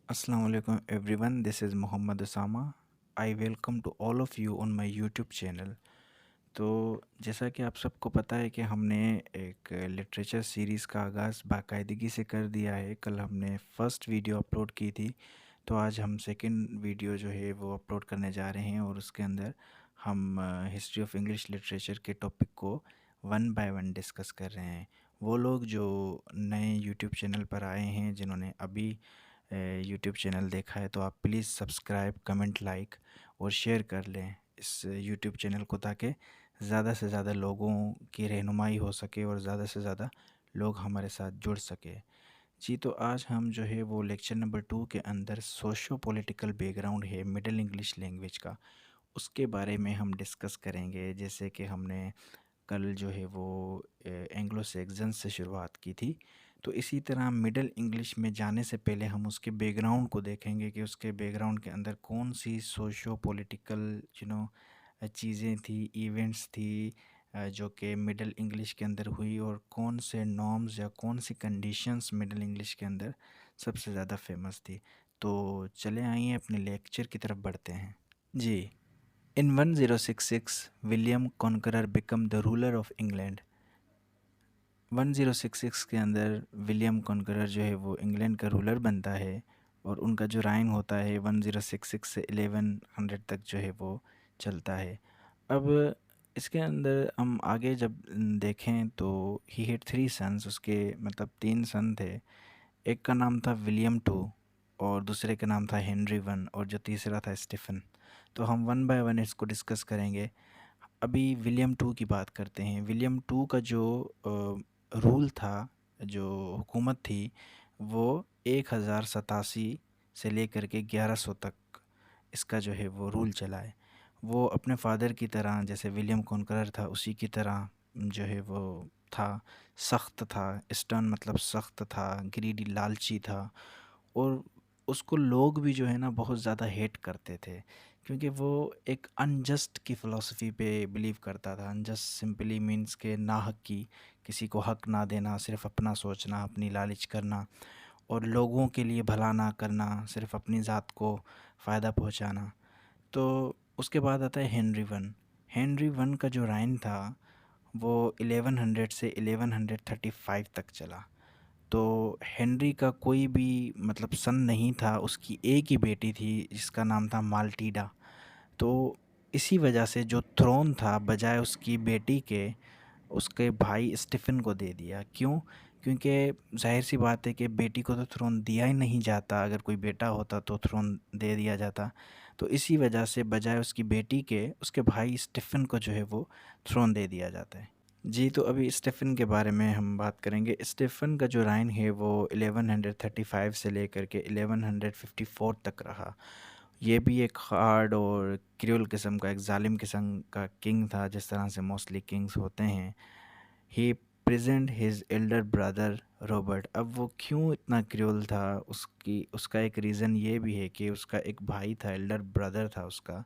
Assalamu alaikum everyone, this is Muhammad Osama. I welcome to all of you on my YouTube channel. तो जैसा कि आप सबको पता है कि हमने एक लिटरेचर सीरीज़ का आगाज़ बाकायदगी से कर दिया है। कल हमने फर्स्ट वीडियो अपलोड की थी, तो आज हम सेकंड वीडियो जो है वो अपलोड करने जा रहे हैं और उसके अंदर हम हिस्ट्री ऑफ इंग्लिश लिटरेचर के टॉपिक को वन बाय वन डिस्कस कर रहे हैं। वो लोग जो नए यूट्यूब चैनल पर आए हैं, जिन्होंने अभी यूट्यूब चैनल देखा है, तो आप प्लीज़ सब्सक्राइब, कमेंट, लाइक और शेयर कर लें इस यूट्यूब चैनल को, ताकि ज़्यादा से ज़्यादा लोगों की रहनुमाई हो सके और ज़्यादा से ज़्यादा लोग हमारे साथ जुड़ सके। जी, तो आज हम जो है वो लेक्चर नंबर 2 के अंदर सोशो पॉलिटिकल बैकग्राउंड है मिडिल इंग्लिश लैंग्वेज का, उसके बारे में हम डिस्कस करेंगे। जैसे कि हमने कल जो है वो एंग्लो सैक्सन से शुरुआत की थी, तो इसी तरह मिडिल इंग्लिश में जाने से पहले हम उसके बैकग्राउंड को देखेंगे कि उसके बैकग्राउंड के अंदर कौन सी सोशो पॉलिटिकल चीज़ें थी, इवेंट्स थी, जो कि मिडिल इंग्लिश के अंदर हुई, और कौन से नॉर्म्स या कौन सी कंडीशंस मिडिल इंग्लिश के अंदर सबसे ज़्यादा फेमस थी। तो चले आइए अपने लेक्चर की तरफ बढ़ते हैं। जी, इन 1066 William conqueror become the ruler of England. 1066 के अंदर विलियम कॉन्करर जो है वो इंग्लैंड का रूलर बनता है, और उनका जो राइन होता है 1066 से 1100 तक जो है वो चलता है। अब इसके अंदर हम आगे जब देखें तो ही हैड 3 सन्स, उसके मतलब 3 सन थे। एक का नाम था विलियम टू, और दूसरे का नाम था हेनरी वन, और जो तीसरा था स्टीफन। तो हम वन बाय वन इसको डिस्कस करेंगे। अभी विलियम टू की बात करते हैं। विलियम टू का जो रूल था, जो हुकूमत थी, वो 1087 से लेकर के 1100 तक इसका जो है वो रूल चला है। वो अपने फादर की तरह, जैसे विलियम कॉन्करर था उसी की तरह जो है वो था, सख्त था। स्टर्न मतलब सख्त था, ग्रीडी लालची था, और उसको लोग भी जो है ना बहुत ज़्यादा हेट करते थे, क्योंकि वो एक अनजस्ट की फ़िलासफ़ी पे बिलीव करता था। अनजस्ट सिंपली मीन्स के नाहक की, किसी को हक ना देना, सिर्फ अपना सोचना, अपनी लालच करना, और लोगों के लिए भला ना करना, सिर्फ अपनी ज़ात को फ़ायदा पहुंचाना। तो उसके बाद आता है हेनरी वन। हेनरी वन का जो राइन था वो 1100 से 1135 तक चला। तो हेनरी का कोई भी मतलब सन नहीं था, उसकी एक ही बेटी थी जिसका नाम था माल्टीडा। तो इसी वजह से जो थ्रोन था, बजाय उसकी बेटी के, उसके भाई स्टीफन को दे दिया। क्यों? क्योंकि जाहिर सी बात है कि बेटी को तो थ्रोन दिया ही नहीं जाता, अगर कोई बेटा होता तो थ्रोन दे दिया जाता। तो इसी वजह से बजाय उसकी बेटी के, उसके भाई स्टीफन को जो है वो थ्रोन दे दिया जाता है। जी, तो अभी स्टीफन के बारे में हम बात करेंगे। स्टीफन का जो राइन है वो 1135 से लेकर के 1154 तक रहा। ये भी एक हार्ड और क्रूअल किस्म का, एक जालिम किस्म का किंग था, जिस तरह से मोस्टली किंग्स होते हैं। He present his elder brother Robert. अब वो क्यों इतना क्रूअल था, उसका एक रीज़न ये भी है कि उसका एक भाई था, एल्डर ब्रदर था उसका,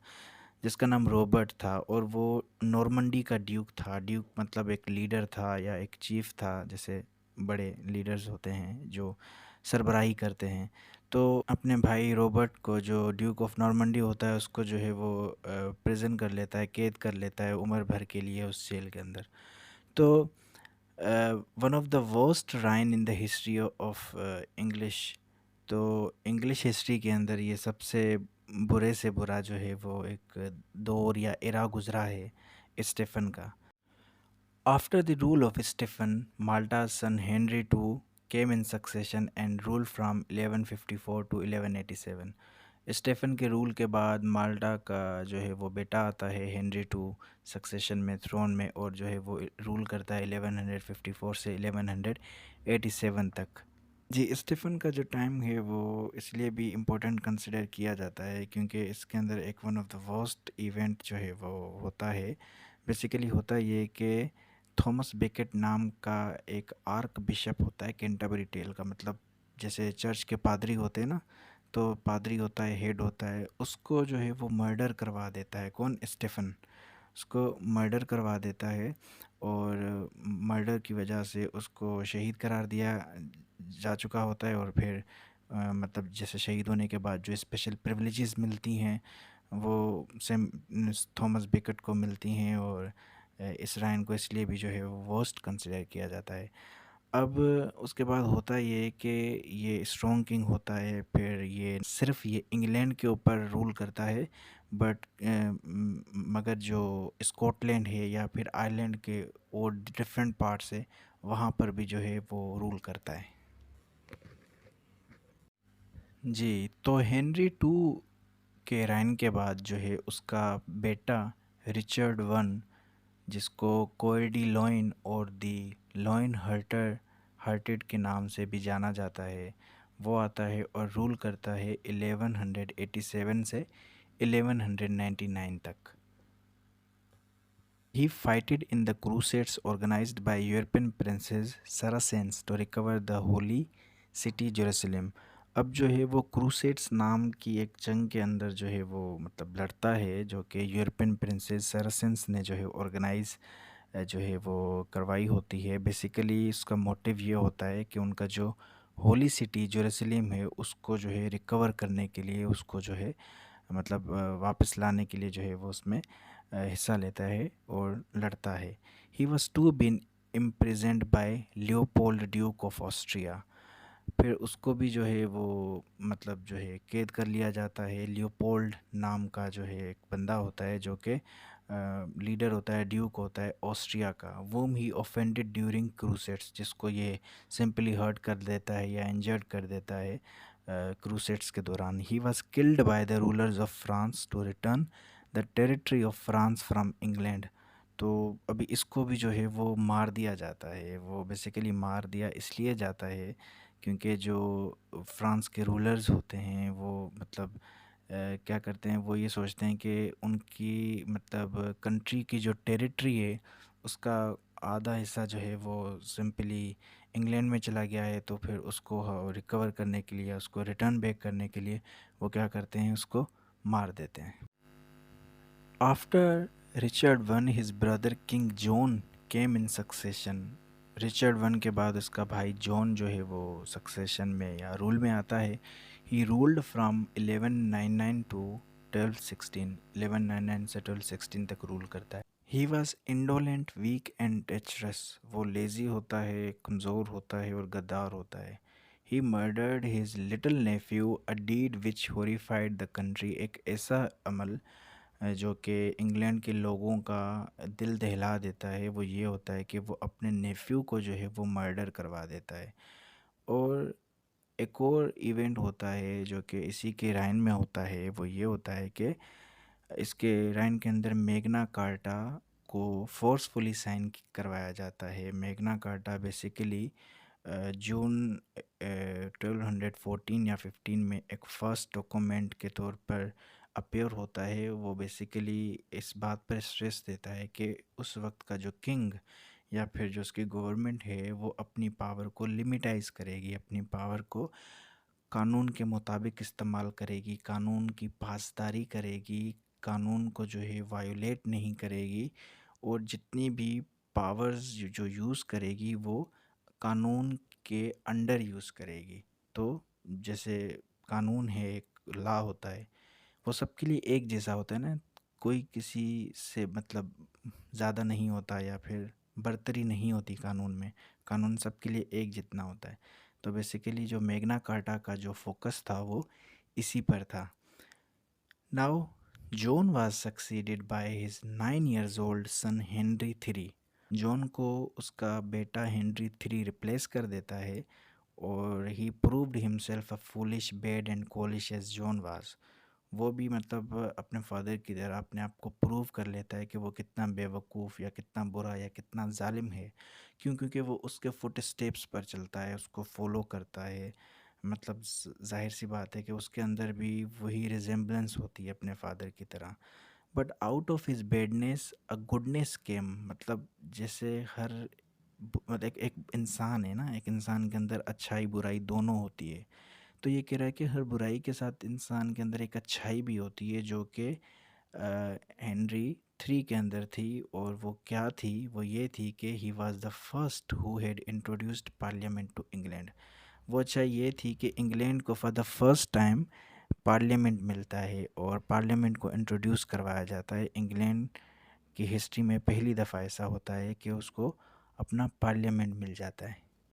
जिसका नाम रॉबर्ट था, और वो नॉर्मंडी का ड्यूक था। ड्यूक मतलब एक लीडर था या एक चीफ था, जैसे बड़े लीडर्स होते हैं जो सरबराही करते हैं। तो अपने भाई रॉबर्ट को, जो ड्यूक ऑफ नॉर्मंडी होता है, उसको जो है वो प्रिजन कर लेता है, कैद कर लेता है उम्र भर के लिए उस जेल के अंदर। तो one of the worst reign in the history of English. तो इंग्लिश हिस्ट्री के अंदर ये सबसे बुरे से बुरा जो है वो एक दौर या एरा गुजरा है स्टीफन का। After the rule of Stephen, माल्टा's son Henry two came in succession and rule from 1154 to 1187। Stephen के रूल के बाद माल्टा का जो है वो बेटा आता है हेनरी टू, सक्सेशन में, थ्रोन में, और जो है वो रूल करता है 1154 से 1187 तक। जी, स्टीफन का जो टाइम है वो इसलिए भी इम्पोर्टेंट कंसिडर किया जाता है क्योंकि इसके अंदर एक one of the worst event जो है वो होता है। बेसिकली होता ये कि थॉमस बेकेट नाम का एक आर्क बिशप होता है कैंटरबरी टेल का, मतलब जैसे चर्च के पादरी होते हैं ना, तो पादरी होता है, हेड होता है, उसको जो है वो मर्डर करवा देता है। कौन? स्टीफन। उसको मर्डर करवा देता है, और मर्डर की वजह से उसको शहीद करार दिया जा चुका होता है, और फिर मतलब जैसे शहीद होने के बाद जो स्पेशल प्रिविलेजेस मिलती हैं वो सेम थॉमस बेकेट को मिलती हैं, और इस राइन को इसलिए भी जो है वो वर्स्ट कंसिडर किया जाता है। अब उसके बाद होता ये है कि ये स्ट्रॉन्ग किंग होता है, फिर ये सिर्फ ये इंग्लैंड के ऊपर रूल करता है, बट मगर जो स्कॉटलैंड है या फिर आयरलैंड के और डिफरेंट पार्ट्स है वहाँ पर भी जो है वो रूल करता है। जी, तो हेनरी टू के राइन के बाद जो है उसका बेटा रिचर्ड वन, जिसको कोएर डी लॉइन और दी लॉइन हार्टेड के नाम से भी जाना जाता है, वो आता है और रूल करता है 1187 से 1199 तक। He fought in the crusades organized by European princes Saracens to recover the holy city Jerusalem। अब जो है वो क्रूसेड्स नाम की एक जंग के अंदर जो है वो मतलब लड़ता है, जो कि यूरोपियन प्रिंसेस सरासेंस ने जो है ऑर्गेनाइज जो है वो करवाई होती है। बेसिकली उसका मोटिव ये होता है कि उनका जो होली सिटी जेरूसलम है उसको जो है रिकवर करने के लिए, उसको जो है मतलब वापस लाने के लिए जो है वो उसमें हिस्सा लेता है और लड़ता है। He was to been imprisoned by Leopold duke of Austria. फिर उसको भी जो है वो मतलब जो है कैद कर लिया जाता है। लियोपोल्ड नाम का जो है एक बंदा होता है जो कि लीडर होता है, ड्यूक होता है ऑस्ट्रिया का, वोम ही ऑफेंडेड ड्यूरिंग क्रूसेड्स, जिसको ये सिंपली हर्ट कर देता है या इंजर्ड कर देता है क्रूसेड्स के दौरान। He was killed by the rulers of France to return the territory of France from England. तो अभी इसको भी जो है वो मार दिया जाता है। वो बेसिकली मार दिया इसलिए जाता है क्योंकि जो फ्रांस के रूलर्स होते हैं वो मतलब क्या करते हैं, वो ये सोचते हैं कि उनकी मतलब कंट्री की जो टेरिटरी है उसका आधा हिस्सा जो है वो सिंपली इंग्लैंड में चला गया है, तो फिर उसको रिकवर करने के लिए, उसको रिटर्न बैक करने के लिए वो क्या करते हैं, उसको मार देते हैं। After Richard one his brother king John came in succession. Richard one के बाद उसका भाई जॉन जो है वो सक्सेशन में या रूल में आता है। He ruled from 1199 to 1216। 1199 से 1216 तक रूल करता है। He was indolent, weak and treacherous. वो लेज़ी होता है, कमज़ोर होता है और गद्दार होता है। He murdered his little nephew, a deed which horrified the country. एक ऐसा अमल जो कि इंग्लैंड के लोगों का दिल दहला देता है, वो ये होता है कि वो अपने नेफ्यू को जो है वो मर्डर करवा देता है। और एक और इवेंट होता है जो कि इसी के राइन में होता है, वो ये होता है कि इसके राइन के अंदर मैग्ना कार्टा को फोर्सफुली साइन करवाया जाता है। मैग्ना कार्टा बेसिकली जून 1214 या 15 में एक फर्स्ट डॉक्यूमेंट के तौर पर अपीयर होता है। वो बेसिकली इस बात पर स्ट्रेस देता है कि उस वक्त का जो किंग या फिर जो उसकी गवर्नमेंट है वो अपनी पावर को लिमिटाइज करेगी, अपनी पावर को कानून के मुताबिक इस्तेमाल करेगी, कानून की पासदारी करेगी, कानून को जो है वायोलेट नहीं करेगी, और जितनी भी पावर्स जो यूज़ करेगी वो कानून के अंडर यूज़ करेगी। तो जैसे कानून है, एक लॉ होता है, वो सबके लिए एक जैसा होता है ना, कोई किसी से मतलब ज़्यादा नहीं होता या फिर बरतरी नहीं होती कानून में। कानून सबके लिए एक जितना होता है। तो बेसिकली जो मैग्ना कार्टा का जो फोकस था वो इसी पर था। Now John was succeeded by his 9 years old son Henry three. John को उसका बेटा हेनरी थ्री रिप्लेस कर देता है, और he proved himself a foolish, bad and callous as John was. वो भी मतलब अपने फादर की तरह अपने आप को प्रूव कर लेता है कि वो कितना बेवकूफ़ या कितना बुरा या कितना जालिम है। क्यों? क्योंकि वो उसके फुट स्टेप्स पर चलता है, उसको फॉलो करता है। मतलब जाहिर सी बात है कि उसके अंदर भी वही रिजेम्बलेंस होती है अपने फादर की तरह। But out of his badness a goodness came. मतलब जैसे हर मतलब एक इंसान है ना, एक इंसान के अंदर अच्छाई बुराई दोनों होती है। तो ये कह रहा है कि हर बुराई के साथ इंसान के अंदर एक अच्छाई भी होती है, जो कि हेनरी थ्री के अंदर थी। और वो क्या थी? वो ये थी कि he was the first who had introduced parliament to England. वो अच्छाई ये थी कि इंग्लैंड को for the first time parliament मिलता है और पार्लियामेंट को इंट्रोड्यूस करवाया जाता है। इंग्लैंड की हिस्ट्री में पहली दफ़ा ऐसा होता है कि उसको अपना पार्लियामेंट मिल जाता है।